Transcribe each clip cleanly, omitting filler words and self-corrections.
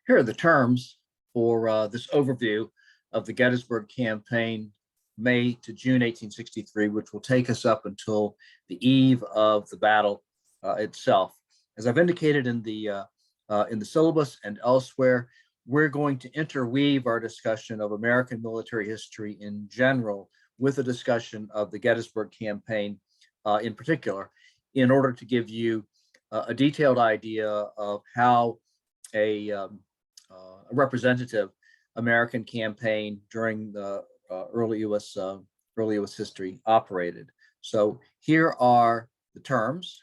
Here are the terms for this overview of the Gettysburg campaign, May to June 1863, which will take us up until the eve of the battle itself. As I've indicated in the syllabus and elsewhere, we're going to interweave our discussion of American military history in general with a discussion of the Gettysburg campaign in particular, in order to give you a detailed idea of how a representative American campaign during the early U.S. history operated. So here are the terms.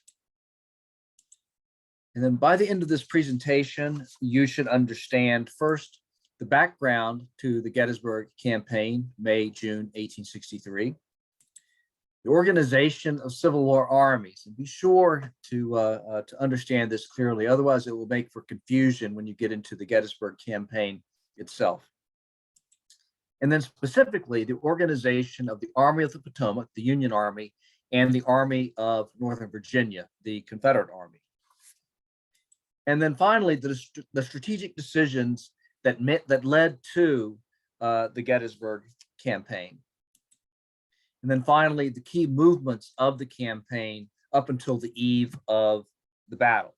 And then by the end of this presentation, you should understand first the background to the Gettysburg campaign, May, June 1863, the organization of Civil War armies, and be sure to understand this clearly. Otherwise, it will make for confusion when you get into the Gettysburg campaign itself. And then specifically, the organization of the Army of the Potomac, the Union Army, and the Army of Northern Virginia, the Confederate Army. And then finally, the strategic decisions that led to the Gettysburg campaign. And then finally, the key movements of the campaign up until the eve of the battle.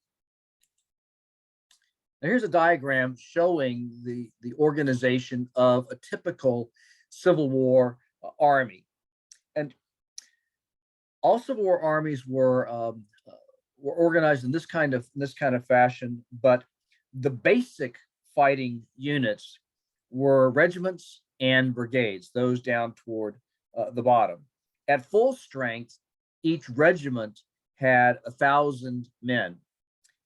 Now here's a diagram showing the organization of a typical Civil War army. And all Civil War armies were organized in this kind of fashion, but the basic fighting units were regiments and brigades, those down toward the bottom. At full strength, each regiment had 1,000 men.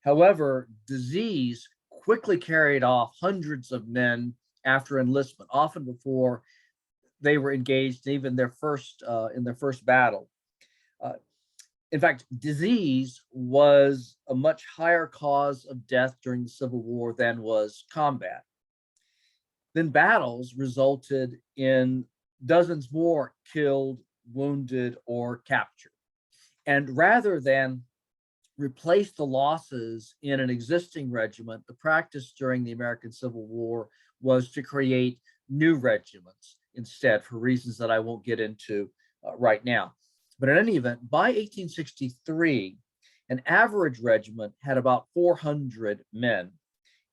However, disease quickly carried off hundreds of men after enlistment, often before they were engaged even in their first battle. In fact, disease was a much higher cause of death during the Civil War than was combat. Then battles resulted in dozens more killed, wounded, or captured. And rather than replace the losses in an existing regiment, the practice during the American Civil War was to create new regiments instead, for reasons that I won't get into right now. But in any event, by 1863, an average regiment had about 400 men,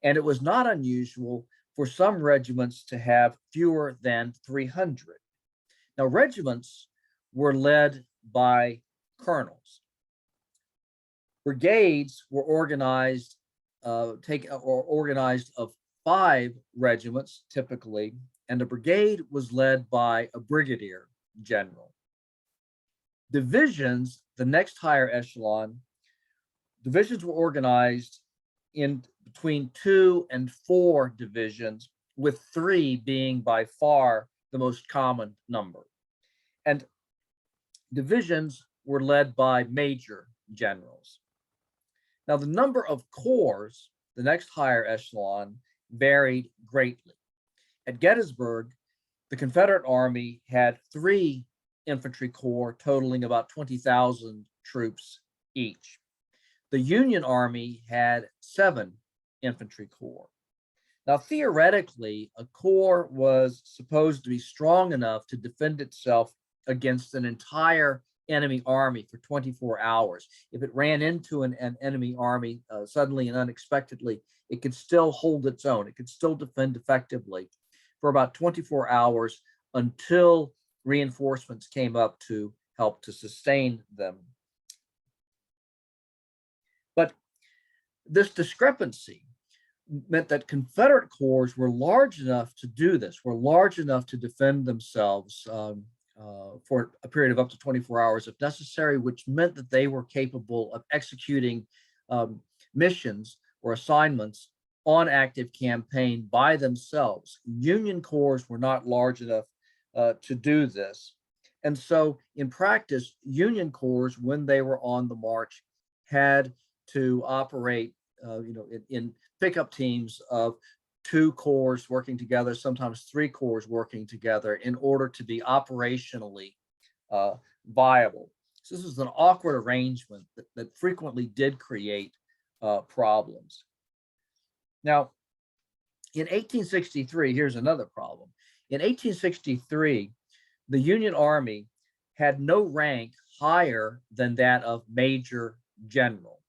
and it was not unusual for some regiments to have fewer than 300. Now, regiments were led by colonels. Brigades were organized of 5 regiments typically, and a brigade was led by a brigadier general. Divisions, the next higher echelon, divisions were organized in between 2 and 4 divisions, with 3 being by far the most common number. And divisions were led by major generals. Now, the number of corps, the next higher echelon, varied greatly. At Gettysburg, the Confederate Army had 3 infantry corps totaling about 20,000 troops each. The Union Army had 7 infantry corps. Now, theoretically, a corps was supposed to be strong enough to defend itself against an entire enemy army for 24 hours. If it ran into an enemy army suddenly and unexpectedly, it could still hold its own. It could still defend effectively for about 24 hours until reinforcements came up to help to sustain them. But this discrepancy meant that Confederate corps were large enough to do this, were large enough to defend themselves for a period of up to 24 hours if necessary, which meant that they were capable of executing missions or assignments on active campaign by themselves. Union corps were not large enough to do this. And so in practice, Union corps, when they were on the march, had to operate in pickup teams of 2 corps working together, sometimes 3 corps working together in order to be operationally viable. So this is an awkward arrangement that frequently did create problems. Now, In 1863, here's another problem. In 1863, the Union Army had no rank higher than that of Major General.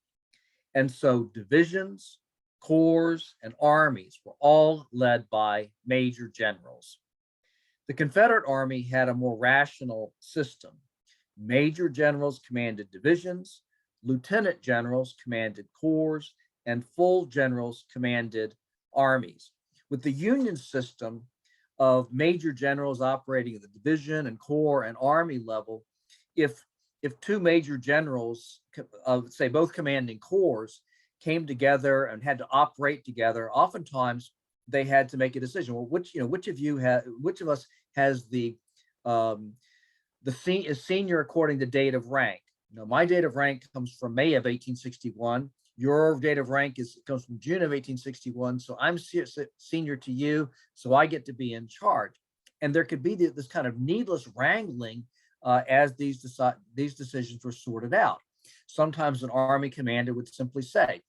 And so divisions, corps, and armies were all led by major generals. The Confederate Army had a more rational system. Major generals commanded divisions, lieutenant generals commanded corps, and full generals commanded armies. With the Union system of major generals operating at the division and corps and army level, if two major generals, say both commanding corps, came together and had to operate together, oftentimes they had to make a decision. Well, which of us has is senior according to date of rank? My date of rank comes from May of 1861. Your date of rank comes from June of 1861. So I'm senior to you, so I get to be in charge. And there could be this kind of needless wrangling as these decisions were sorted out. Sometimes an army commander would simply say,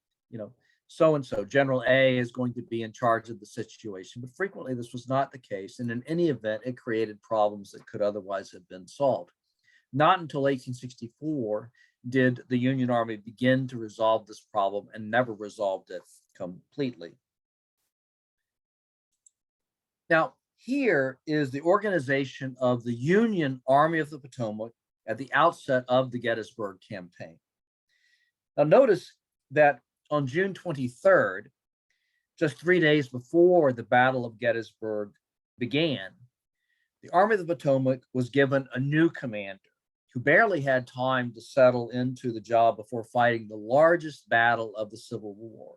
so-and-so, General A is going to be in charge of the situation. But frequently this was not the case. And in any event, it created problems that could otherwise have been solved. Not until 1864 did the Union Army begin to resolve this problem, and never resolved it completely. Now, here is the organization of the Union Army of the Potomac at the outset of the Gettysburg campaign. Now, notice that on June 23rd, just 3 days before the Battle of Gettysburg began, the Army of the Potomac was given a new commander who barely had time to settle into the job before fighting the largest battle of the Civil War.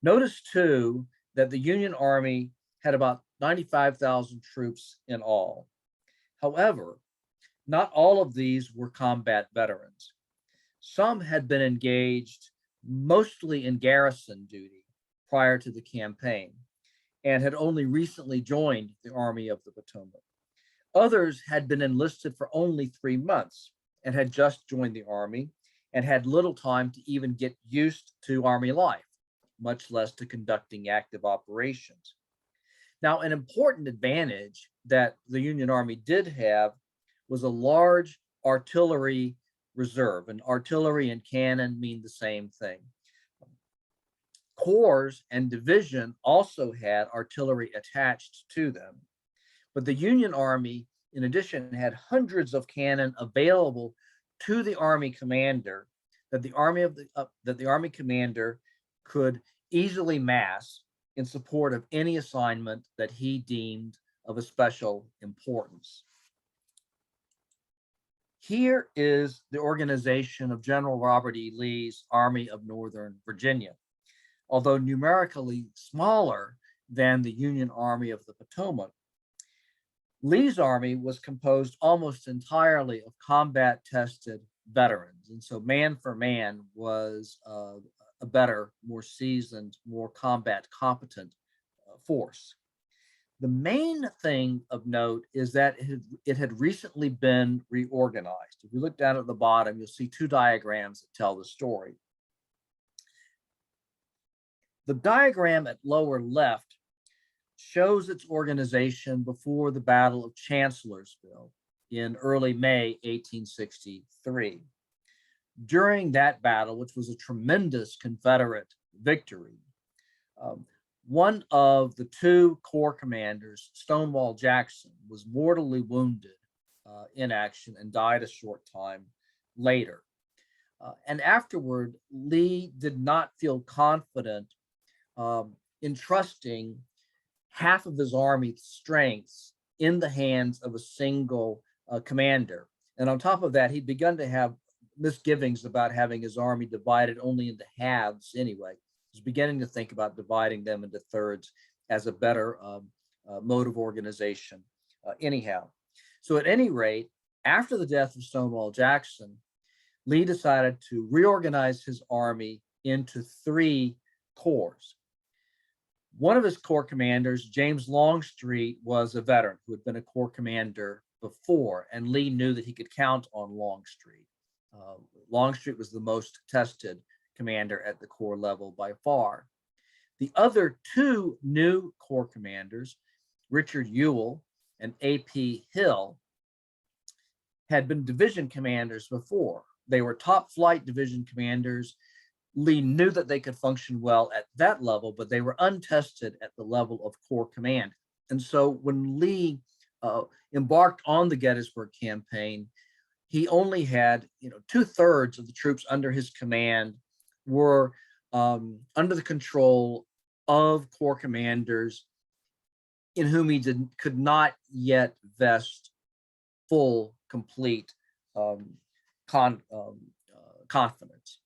Notice, too, that the Union Army had about 95,000 troops in all. However, not all of these were combat veterans. Some had been engaged mostly in garrison duty prior to the campaign and had only recently joined the Army of the Potomac. Others had been enlisted for only 3 months and had just joined the Army and had little time to even get used to Army life, much less to conducting active operations. Now, an important advantage that the Union Army did have was a large artillery reserve, and artillery and cannon mean the same thing. Corps and division also had artillery attached to them. But the Union Army, in addition, had hundreds of cannon available to the Army commander that the Army commander could easily mass in support of any assignment that he deemed of a special importance. Here is the organization of General Robert E. Lee's Army of Northern Virginia. Although numerically smaller than the Union Army of the Potomac, Lee's army was composed almost entirely of combat-tested veterans. And so man for man was a better, more seasoned, more combat competent force. The main thing of note is that it had recently been reorganized. If you look down at the bottom, you'll see 2 diagrams that tell the story. The diagram at lower left shows its organization before the Battle of Chancellorsville in early May 1863. During that battle, which was a tremendous Confederate victory, one of the 2 corps commanders, Stonewall Jackson, was mortally wounded in action and died a short time later. And afterward, Lee did not feel confident in trusting half of his army's strengths in the hands of a single commander. And on top of that, he'd begun to have misgivings about having his army divided only into halves anyway. He was beginning to think about dividing them into thirds as a better mode of organization anyhow. So at any rate, after the death of Stonewall Jackson, Lee decided to reorganize his army into 3 corps. One of his corps commanders, James Longstreet, was a veteran who had been a corps commander before, and Lee knew that he could count on Longstreet. Longstreet was the most tested commander at the corps level by far. The other two new Corps commanders, Richard Ewell and A.P. Hill, had been division commanders before. They were top flight division commanders. Lee knew that they could function well at that level, but they were untested at the level of Corps command. And so when Lee embarked on the Gettysburg campaign, he only had, 2/3 of the troops under his command were under the control of Corps commanders in whom he could not yet vest full, complete confidence.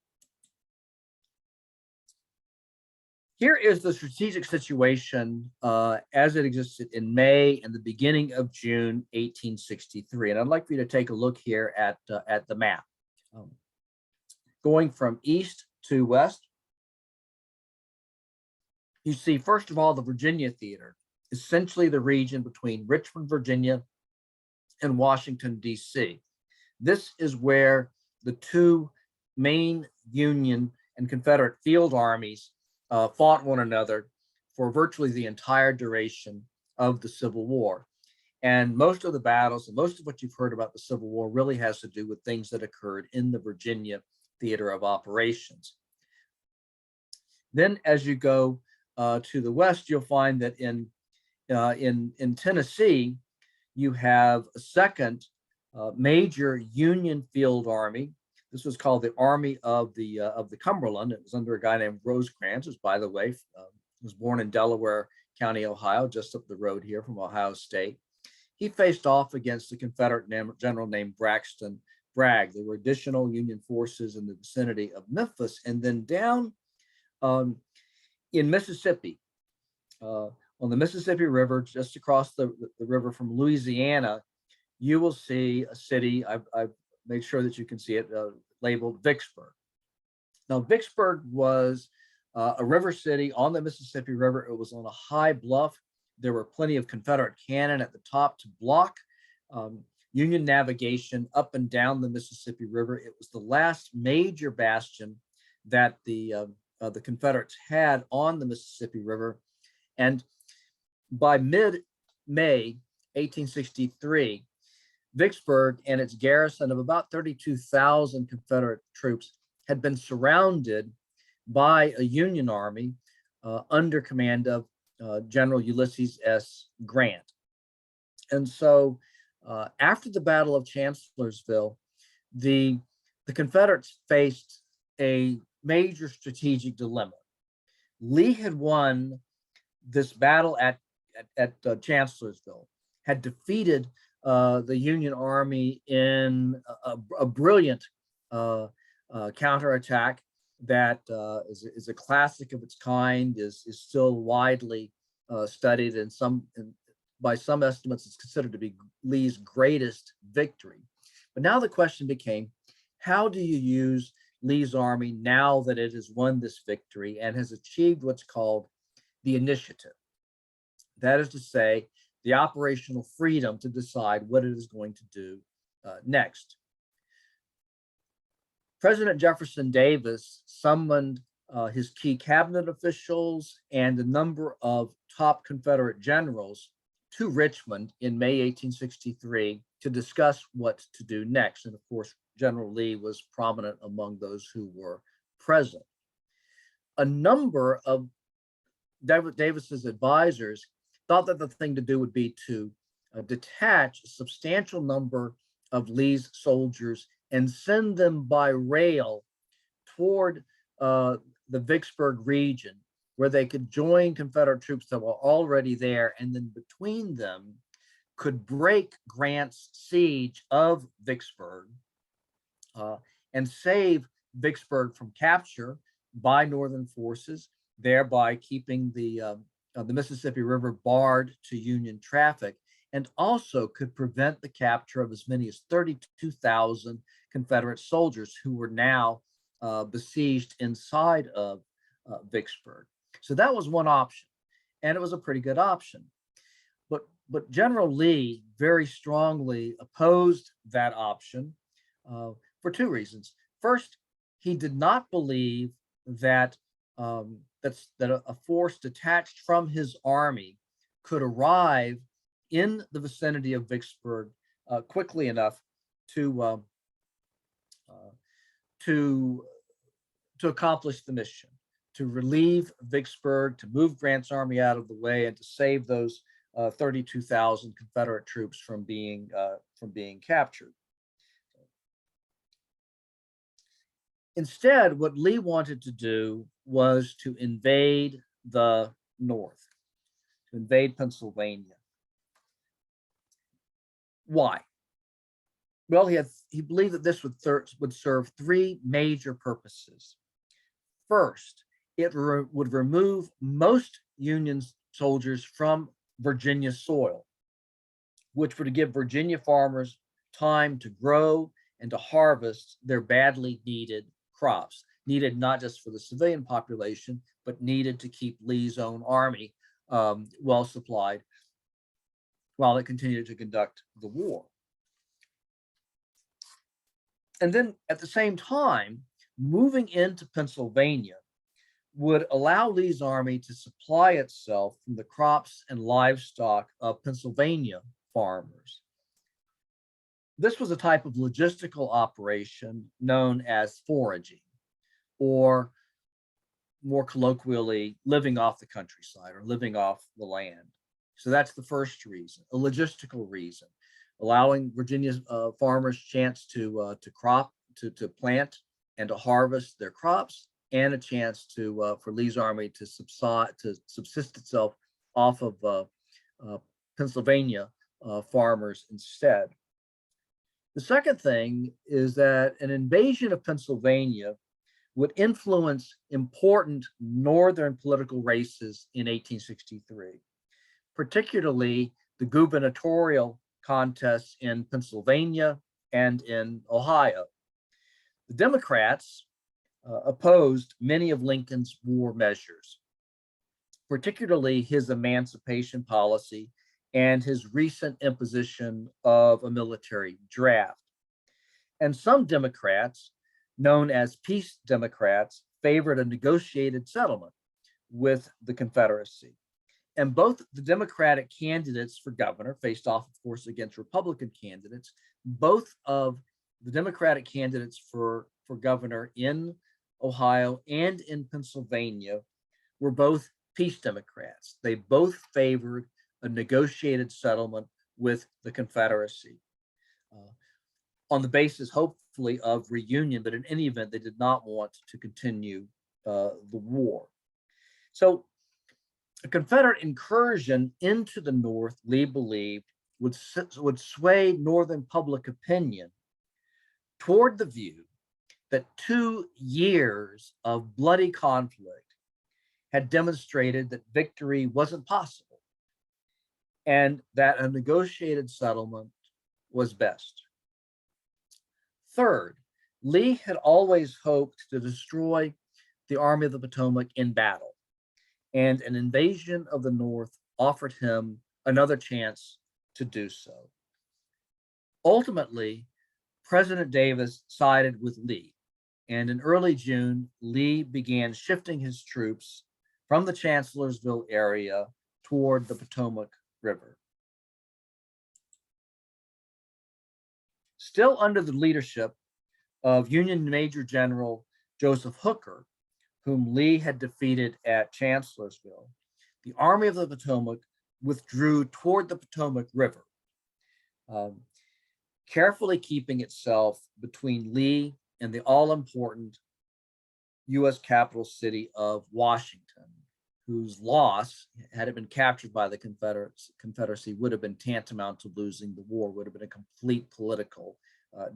Here is the strategic situation as it existed in May and the beginning of June 1863. And I'd like for you to take a look here at the map. Going from east to west, you see, first of all, the Virginia theater, essentially the region between Richmond, Virginia, and Washington, D.C. This is where the two main Union and Confederate field armies fought one another for virtually the entire duration of the Civil War. And most of the battles and most of what you've heard about the Civil War really has to do with things that occurred in the Virginia theater of operations. Then as you go to the west, you'll find that in Tennessee, you have a second major Union field army. This was called the Army of the Cumberland. It was under a guy named Rosecrans, who, by the way, was born in Delaware County, Ohio, just up the road here from Ohio State. He faced off against a Confederate general named Braxton Bragg. There were additional Union forces in the vicinity of Memphis, and then down in Mississippi, on the Mississippi River, just across the river from Louisiana, you will see a city. I've made sure that you can see it labeled Vicksburg. Now, Vicksburg was a river city on the Mississippi River. It was on a high bluff. There were plenty of Confederate cannon at the top to block Union navigation up and down the Mississippi River. It was the last major bastion that the Confederates had on the Mississippi River. And by mid-May 1863, Vicksburg and its garrison of about 32,000 Confederate troops had been surrounded by a Union army under command of General Ulysses S. Grant. And so after the Battle of Chancellorsville, the Confederates faced a major strategic dilemma. Lee had won this battle at Chancellorsville, had defeated the Union Army in a brilliant counterattack that is a classic of its kind, is still widely studied, and by some estimates, it's considered to be Lee's greatest victory. But now the question became, how do you use Lee's army now that it has won this victory and has achieved what's called the initiative? That is to say, the operational freedom to decide what it is going to do next. President Jefferson Davis summoned his key cabinet officials and a number of top Confederate generals to Richmond in May 1863 to discuss what to do next. And of course, General Lee was prominent among those who were present. A number of Davis's advisors thought that the thing to do would be to detach a substantial number of Lee's soldiers and send them by rail toward the Vicksburg region, where they could join Confederate troops that were already there, and then between them could break Grant's siege of Vicksburg and save Vicksburg from capture by Northern forces, thereby keeping the Mississippi River barred to Union traffic, and also could prevent the capture of as many as 32,000 Confederate soldiers who were now besieged inside of Vicksburg. So that was one option, and it was a pretty good option. But General Lee very strongly opposed that option for two reasons. First, he did not believe that that a force detached from his army could arrive in the vicinity of Vicksburg quickly enough to to accomplish the mission, to relieve Vicksburg, to move Grant's army out of the way, and to save those 32,000 Confederate troops from being captured. Instead, what Lee wanted to do was to invade the North, to invade Pennsylvania. Why? Well, he believed that this would serve three major purposes. First, it would remove most Union soldiers from Virginia soil, which would give Virginia farmers time to grow and to harvest their badly needed crops, needed not just for the civilian population, but needed to keep Lee's own army well supplied while it continued to conduct the war. And then at the same time, moving into Pennsylvania would allow Lee's army to supply itself from the crops and livestock of Pennsylvania farmers. This was a type of logistical operation known as foraging, or more colloquially, living off the countryside or living off the land. So that's the first reason, a logistical reason, allowing Virginia's farmers chance to plant and to harvest their crops, and a chance for Lee's army to subsist itself off of Pennsylvania farmers instead. The second thing is that an invasion of Pennsylvania would influence important northern political races in 1863, particularly the gubernatorial contests in Pennsylvania and in Ohio. The Democrats opposed many of Lincoln's war measures, particularly his emancipation policy and his recent imposition of a military draft. And some Democrats, known as peace Democrats, favored a negotiated settlement with the Confederacy. And both the Democratic candidates for governor faced off, of course, against Republican candidates. Both of the Democratic candidates for governor in Ohio and in Pennsylvania were both peace Democrats. They both favored a negotiated settlement with the Confederacy on the basis, hopefully, of reunion, but in any event, they did not want to continue the war. So a Confederate incursion into the North, Lee believed, would sway Northern public opinion toward the view that 2 years of bloody conflict had demonstrated that victory wasn't possible, and that a negotiated settlement was best. Third, Lee had always hoped to destroy the Army of the Potomac in battle, and an invasion of the North offered him another chance to do so. Ultimately, President Davis sided with Lee, and in early June, Lee began shifting his troops from the Chancellorsville area toward the Potomac River. Still under the leadership of Union Major General Joseph Hooker, whom Lee had defeated at Chancellorsville, the Army of the Potomac withdrew toward the Potomac River, carefully keeping itself between Lee and the all-important U.S. capital city of Washington, whose loss, had it been captured by the Confederacy, would have been tantamount to losing the war, would have been a complete political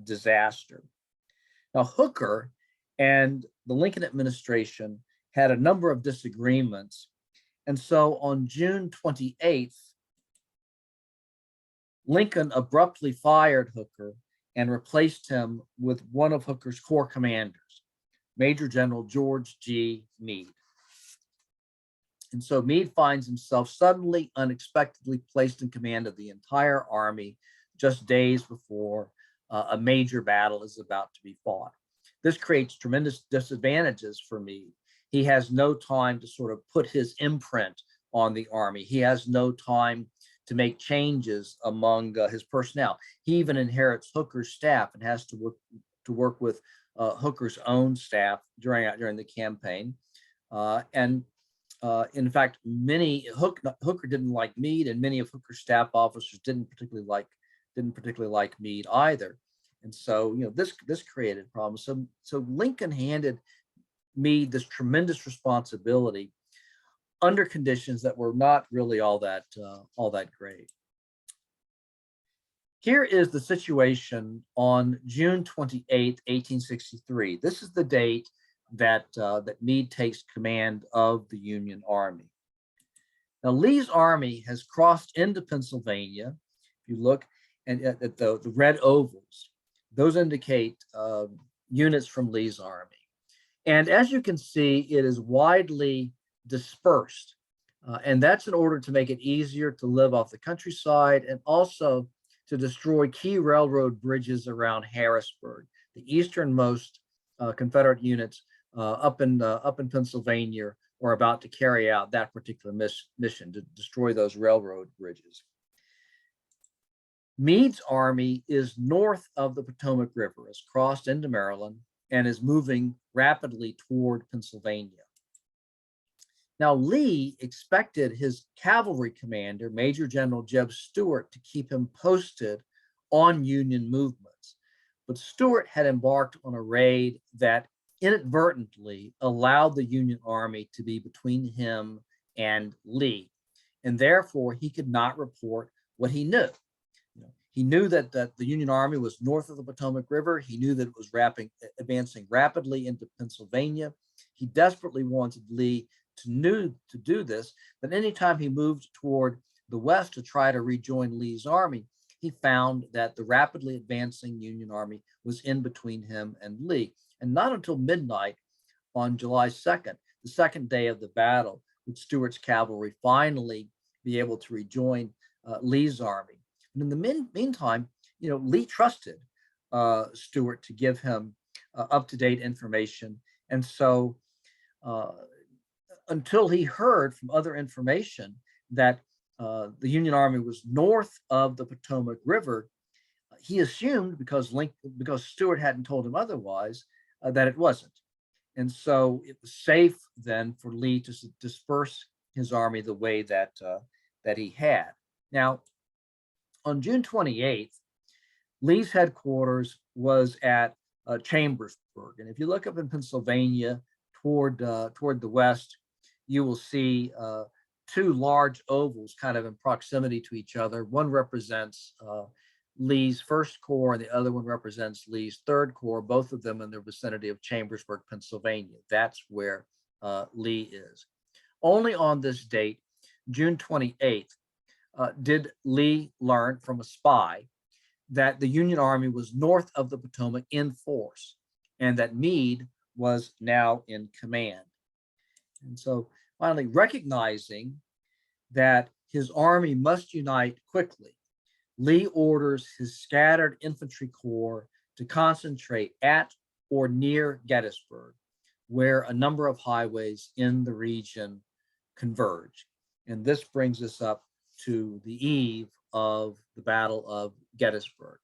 disaster. Now, Hooker and the Lincoln administration had a number of disagreements, and so on June 28th, Lincoln abruptly fired Hooker and replaced him with one of Hooker's corps commanders, Major General George G. Meade. And so Meade finds himself suddenly, unexpectedly placed in command of the entire army just days before a major battle is about to be fought. This creates tremendous disadvantages for Meade. he has no time to sort of put his imprint on the army. He has no time to make changes among his personnel. He even inherits Hooker's staff and has to work with Hooker's own staff during the campaign. And in fact, Hooker didn't like Meade, and many of Hooker's staff officers didn't particularly like Meade either. And so, this created problems. So Lincoln handed Meade this tremendous responsibility under conditions that were not really all that great. Here is the situation on June 28, 1863. This is the date that Meade takes command of the Union Army. Now, Lee's army has crossed into Pennsylvania. If you look at the red ovals, those indicate units from Lee's army. And as you can see, it is widely dispersed. And that's in order to make it easier to live off the countryside and also to destroy key railroad bridges around Harrisburg. The easternmost Confederate units up in Pennsylvania were about to carry out that particular mission to destroy those railroad bridges. Meade's army is north of the Potomac River, has crossed into Maryland, and is moving rapidly toward Pennsylvania. Now, Lee expected his cavalry commander, Major General Jeb Stuart, to keep him posted on Union movements. But Stuart had embarked on a raid that inadvertently allowed the Union Army to be between him and Lee, and therefore he could not report what he knew. He knew that the Union Army was north of the Potomac River. He knew that it was advancing rapidly into Pennsylvania. He desperately wanted Lee to do this, but anytime he moved toward the west to try to rejoin Lee's army, he found that the rapidly advancing Union Army was in between him and Lee. And not until midnight on July 2nd, the second day of the battle, would Stuart's cavalry finally be able to rejoin Lee's army. And in the meantime, Lee trusted Stuart to give him up-to-date information. And so until he heard from other information that the Union Army was north of the Potomac River, he assumed, because Stuart hadn't told him otherwise, that it wasn't. And so it was safe then for Lee to disperse his army the way that he had. Now, on June 28th, Lee's headquarters was at Chambersburg. And if you look up in Pennsylvania toward the west, you will see two large ovals kind of in proximity to each other. One represents Lee's First Corps, and the other one represents Lee's Third Corps, both of them in the vicinity of Chambersburg, Pennsylvania. That's where Lee is. Only on this date, June 28th, did Lee learn from a spy that the Union Army was north of the Potomac in force, and that Meade was now in command. And so finally, recognizing that his army must unite quickly, Lee orders his scattered infantry corps to concentrate at or near Gettysburg, where a number of highways in the region converge. And this brings us up to the eve of the Battle of Gettysburg.